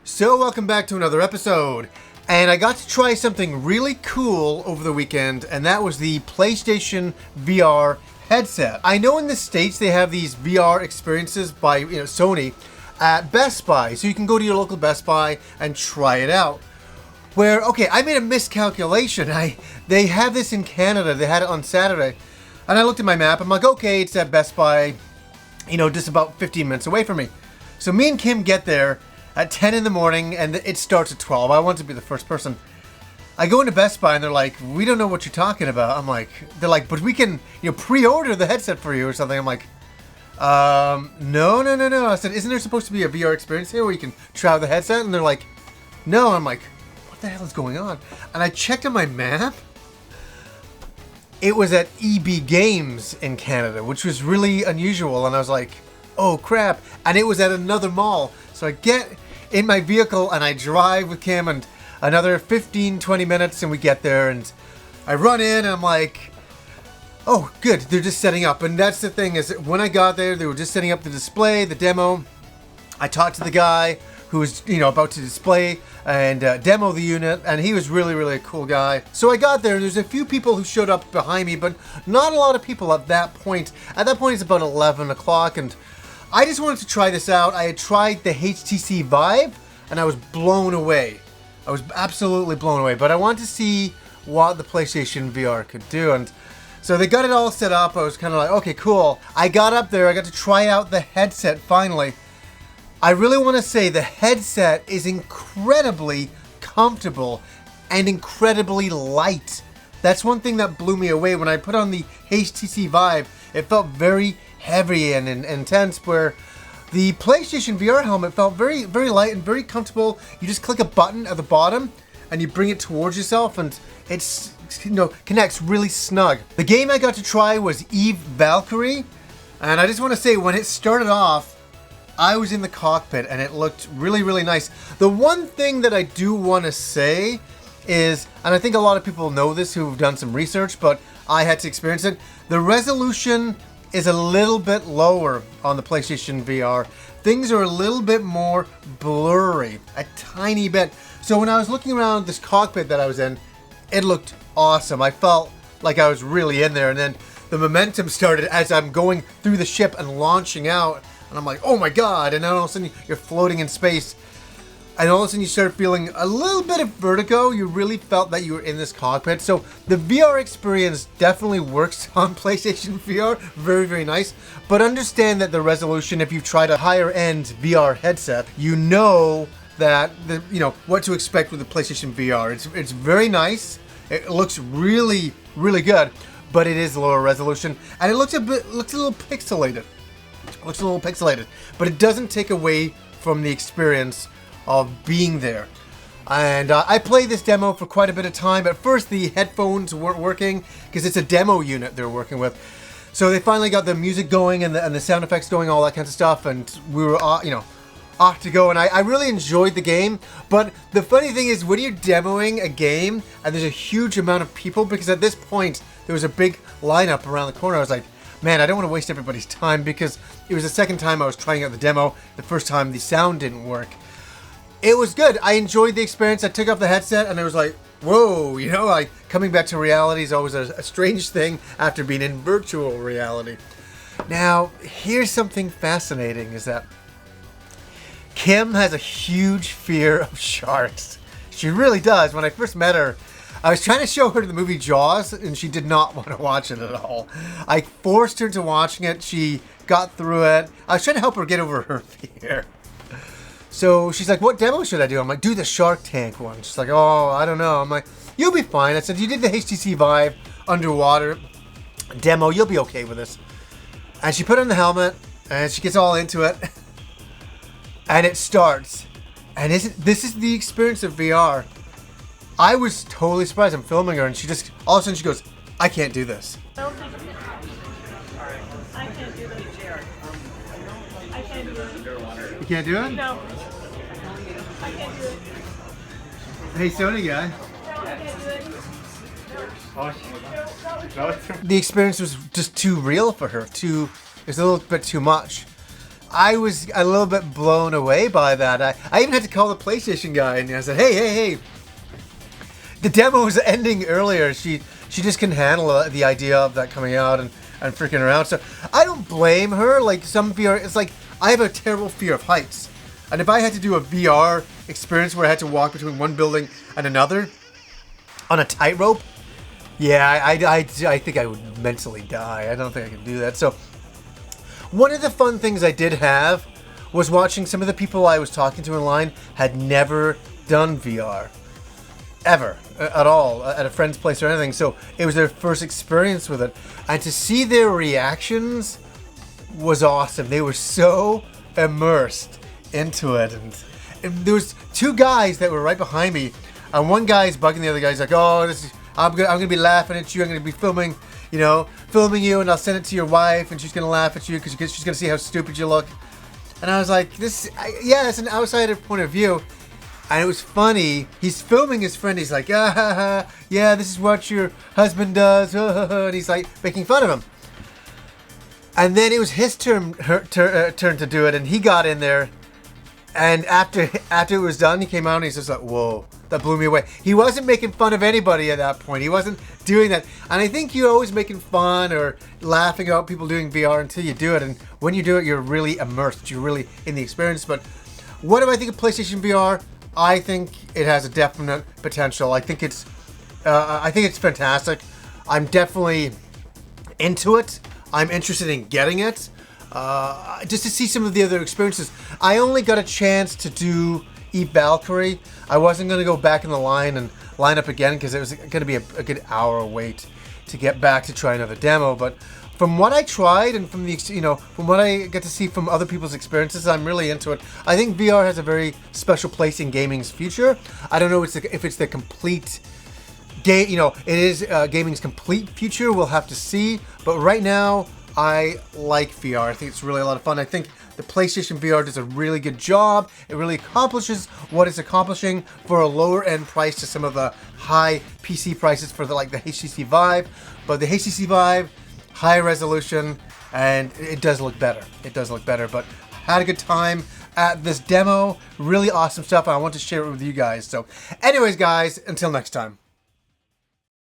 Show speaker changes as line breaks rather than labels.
So welcome back to another episode, and I got to try something really cool over the weekend, and that was the PlayStation VR headset. I know in the States they have these VR experiences by Sony at Best Buy, so you can go to your local Best Buy and try it out. Where, okay, I made a miscalculation. They have this in Canada, they had it on Saturday, and I looked at my map, I'm like, okay, it's at Best Buy, just about 15 minutes away from me. So me and Kim get there at 10 in the morning, and it starts at 12. I want to be the first person. I go into Best Buy, and they're like, we don't know what you're talking about. I'm like, they're like, but we can, pre-order the headset for you or something. I'm like, no. I said, isn't there supposed to be a VR experience here where you can try out the headset? And they're like, no. I'm like, what the hell is going on? And I checked on my map. It was at EB Games in Canada, which was really unusual. And I was like, oh crap. And it was at another mall. So I get in my vehicle and I drive with Kim and another 15-20 minutes and we get there and I run in and I'm like, oh good, they're just setting up. And that's the thing, is that when I got there, they were just setting up the display, the demo. I talked to the guy who was about to display and demo the unit, and he was really a cool guy. So I got there and there's a few people who showed up behind me, but not a lot of people at that point. At that point it's about 11 o'clock and I just wanted to try this out. I had tried the HTC Vive and I was blown away. I was absolutely blown away, but I wanted to see what the PlayStation VR could do. And so they got it all set up. I was kind of like, okay, cool. I got up there, I got to try out the headset finally. I really want to say the headset is incredibly comfortable and incredibly light. That's one thing that blew me away. When I put on the HTC Vive, it felt very heavy and intense, where the PlayStation VR helmet felt very light and very comfortable. You just click a button at the bottom and you bring it towards yourself and it's connects really snug. The game I got to try was Valkyrie, and I just want to say, when it started off, I was in the cockpit and it looked really nice. The one thing that I do want to say is, and I think a lot of people know this who've done some research, but I had to experience it, the resolution is a little bit lower on the PlayStation VR. Things are a little bit more blurry, a tiny bit. So when I was looking around this cockpit that I was in, it looked awesome. I felt like I was really in there, and then the momentum started as I'm going through the ship and launching out, and I'm like, oh my god, and then all of a sudden you're floating in space. And all of a sudden you start feeling a little bit of vertigo. You really felt that you were in this cockpit. So the VR experience definitely works on PlayStation VR. Very nice. But understand that the resolution, if you've tried a higher end VR headset, you know that what to expect with the PlayStation VR. It's very nice. It looks really good, but it is lower resolution, and it looks a little pixelated. But it doesn't take away from the experience of being there. And I played this demo for quite a bit of time. At first the headphones weren't working because it's a demo unit they're working with. So they finally got the music going and the sound effects going, all that kind of stuff, and we were off to go. And I really enjoyed the game. But the funny thing is, when you're demoing a game and there's a huge amount of people, because at this point there was a big lineup around the corner, I was like, man, I don't want to waste everybody's time, because it was the second time I was trying out the demo. The first time the sound didn't work. It was good. I enjoyed the experience. I took off the headset and I was like, whoa, like coming back to reality is always a strange thing after being in virtual reality. Now, here's something fascinating, is that Kim has a huge fear of sharks. She really does. When I first met her, I was trying to show her the movie Jaws and she did not want to watch it at all. I forced her into watching it. She got through it. I was trying to help her get over her fear. So she's like, what demo should I do? I'm like, do the Shark Tank one. She's like, oh, I don't know. I'm like, you'll be fine. I said, you did the HTC Vive underwater demo. You'll be okay with this. And she put on the helmet and she gets all into it. And it starts. And this is the experience of VR. I was totally surprised. I'm filming her and she just, all of a sudden she goes, I can't do this.
I can't do this. I can't do it.
You can't do it?
No. I can't do it.
Hey, Sony guy.
No, I can't do it.
The experience was just too real for her. It was a little bit too much. I was a little bit blown away by that. I even had to call the PlayStation guy and I said, hey. The demo was ending earlier. She just couldn't handle the idea of that coming out and freaking around. So I don't blame her. Like some VR, it's like I have a terrible fear of heights. And if I had to do a VR experience where I had to walk between one building and another on a tightrope, yeah, I think I would mentally die. I don't think I can do that. So one of the fun things I did have was watching some of the people I was talking to online had never done VR. Ever. At all. At a friend's place or anything. So it was their first experience with it. And to see their reactions was awesome. They were so immersed into it. And there was two guys that were right behind me. And one guy's bugging the other guy. He's like, oh, I'm gonna be laughing at you. I'm gonna be filming you, and I'll send it to your wife, and she's gonna laugh at you because she's gonna see how stupid you look. And I was like, it's an outsider point of view. And it was funny. He's filming his friend. He's like, yeah, this is what your husband does. And he's like making fun of him. And then it was his turn to do it, and he got in there. And after it was done, he came out and he's just like, whoa, that blew me away. He wasn't making fun of anybody at that point. He wasn't doing that. And I think you're always making fun or laughing about people doing VR until you do it. And when you do it, you're really immersed. You're really in the experience. But what do I think of PlayStation VR? I think it has a definite potential. I think it's fantastic. I'm definitely into it. I'm interested in getting it, just to see some of the other experiences. I only got a chance to do Valkyrie. I wasn't going to go back in the line and line up again because it was going to be a good hour wait to get back to try another demo. But from what I tried and from what I get to see from other people's experiences, I'm really into it. I think VR has a very special place in gaming's future. I don't know if it's the complete game. It is gaming's complete future. We'll have to see. But right now, I like VR. I think it's really a lot of fun. I think the PlayStation VR does a really good job. It really accomplishes what it's accomplishing for a lower end price to some of the high PC prices for the HTC Vive. But the HTC Vive, high resolution, and it does look better. But I had a good time at this demo. Really awesome stuff. I want to share it with you guys. So anyways, guys, until next time.